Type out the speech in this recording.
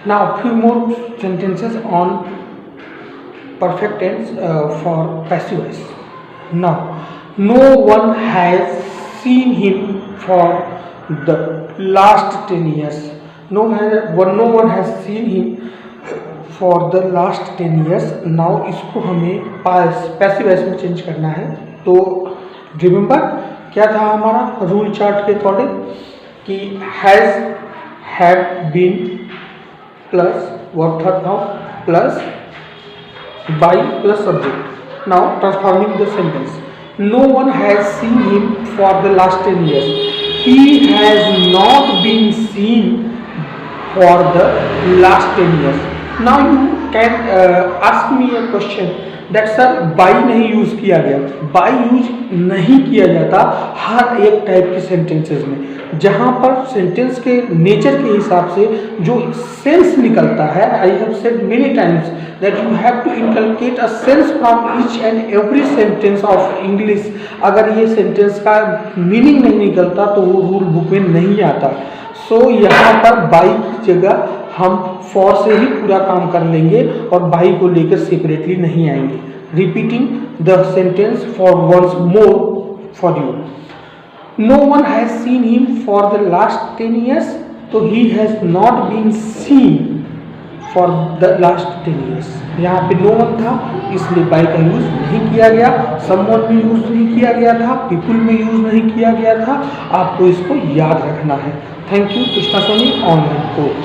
Now, few more sentences on perfect tense for passive voice. Now, no one has seen him for the last 10 years. No one has seen him for the last 10 years. Now इसको हमें passive voice में change करना है. तो remember क्या था हमारा rule chart के अकॉर्डिंग कि has, have, been plus verb third noun plus by plus subject. Now transforming the sentence. No one has seen him for the last 10 years. He has not been seen for the last 10 years. Now you can ask me a question that sir by नहीं use किया गया. by use नहीं किया जाता हर एक type के sentences में. जहाँ पर सेंटेंस के नेचर के हिसाब से जो सेंस निकलता है, I have said many times that you have to inculcate a sense from each and every sentence of English. अगर ये सेंटेंस का मीनिंग नहीं निकलता तो वो रूल बुक में नहीं आता. सो यहाँ पर बाई की जगह हम फॉर से ही पूरा काम कर लेंगे और बाई को लेकर सेपरेटली नहीं आएंगे. Repeating the sentence for once more for you. No one has seen him for the last 10 years. तो he has not been seen for the last 10 years. यहाँ पे no one था इसलिए by का यूज नहीं किया गया. someone में यूज नहीं किया गया था, people में यूज नहीं किया गया था. आपको इसको याद रखना है. Thank you Krishna Soni online coach.